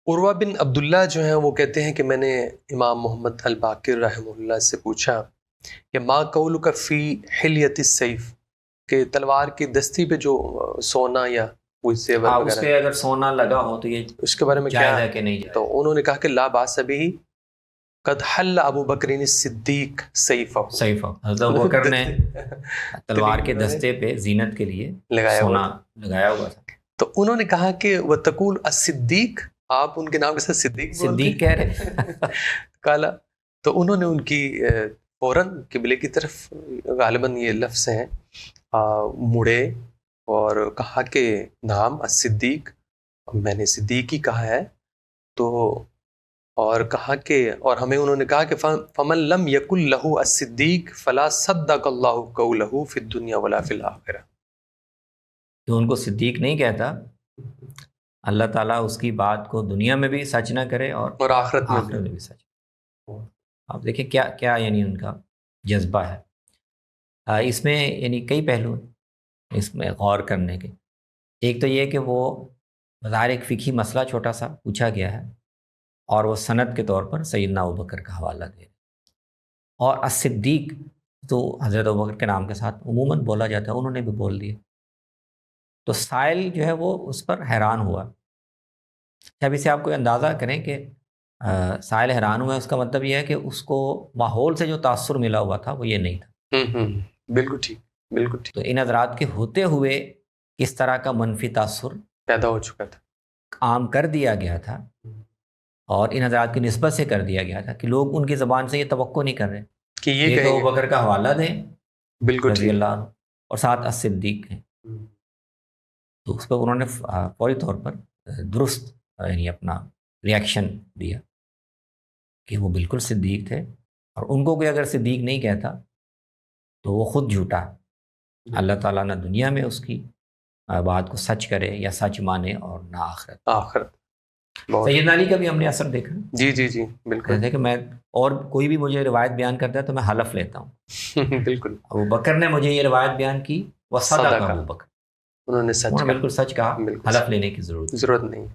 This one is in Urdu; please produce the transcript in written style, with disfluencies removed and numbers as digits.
عروہ بن عبداللہ جو ہیں وہ کہتے ہیں کہ میں نے امام محمد الباقر رحمہ اللہ سے پوچھا کہ ما قولک فی حلیت السیف، کہ تلوار کی دستی پہ جو سونا یا کوئی زیور اس وغیرہ پہ اگر سونا لگا ہو تو یہ اس کے بارے میں کیا جائز ہے کہ نہیں جائز؟ تو انہوں نے کہا کہ لا باس بھی قد حل ابو بکر الصدیق سیفہ، صحیح، حضرت ابوبکر نے تلوار کے دستے پہ زینت کے لیے لگایا ہوا سونا لگایا ہوا تھا۔ تو انہوں نے کہا کہ وتقول الصدیق، آپ ان کے نام کے ساتھ صدیق بولتے صدیق کہہ رہے کالا، تو انہوں نے ان کی فوراً قبلے کی طرف غالباً یہ لفظ ہیں مڑے اور کہا کہ نام الصدیق، میں نے صدیق ہی کہا ہے، تو اور کہا کہ اور ہمیں انہوں نے کہا کہ فمن لم یکن لہ الصدیق فلا صدق اللہ قولہ فی الدنیا ولا فی الآخرہ، کہ ان کو صدیق نہیں کہتا، اللہ تعالیٰ اس کی بات کو دنیا میں بھی سچ نہ کرے اور آخرت میں آخرت میں بھی سچ۔ آپ دیکھیں کیا کیا یعنی ان کا جذبہ ہے۔ اس میں یعنی کئی پہلو ہیں اس میں غور کرنے کے۔ ایک تو یہ کہ وہ بظاہر ایک فقہی مسئلہ چھوٹا سا پوچھا گیا ہے اور وہ سند کے طور پر سیدنا ابوبکر کا حوالہ دے رہے، اور الصدیق تو حضرت ابوبکر کے نام کے ساتھ عموماً بولا جاتا ہے، انہوں نے بھی بول دیا۔ تو سائل جو ہے وہ اس پر حیران ہوا۔ اب اسے آپ کو اندازہ کریں کہ سائل حیران ہوا ہے، اس کا مطلب یہ ہے کہ اس کو ماحول سے جو تاثر ملا ہوا تھا وہ یہ نہیں تھا۔ بالکل ٹھیک، بالکل ٹھیک، تو ان حضرات کے ہوتے ہوئے کس طرح کا منفی تاثر پیدا ہو چکا تھا، عام کر دیا گیا تھا، اور ان حضرات کی نسبت سے کر دیا گیا تھا کہ لوگ ان کی زبان سے یہ توقع نہیں کر رہے کہ یہ یہ تو کہیں گے ابوبکر کا حوالہ دیں بالکل رضی ٹھیک، اللہ عنہ، اور ساتھ الصدیق ہیں۔ تو اس پر انہوں نے فوری طور پر درست یعنی اپنا ریاکشن دیا کہ وہ بالکل صدیق تھے، اور ان کو کوئی اگر صدیق نہیں کہتا تو وہ خود جھوٹا ہے۔ اللہ تعالیٰ نہ دنیا میں اس کی بات کو سچ کرے یا سچ مانے، اور نہ آخرت۔ سیدنا علی کا بھی ہم نے اثر دیکھا، جی جی جی بالکل، کہتے ہیں کہ میں اور کوئی بھی مجھے روایت بیان کرتا ہے تو میں حلف لیتا ہوں، بالکل ابوبکر نے مجھے یہ روایت بیان کی، وہ صدق ابوبکر، انہوں نے سچ بالکل سچ کہا، بالکل حلف لینے کی ضرورت نہیں۔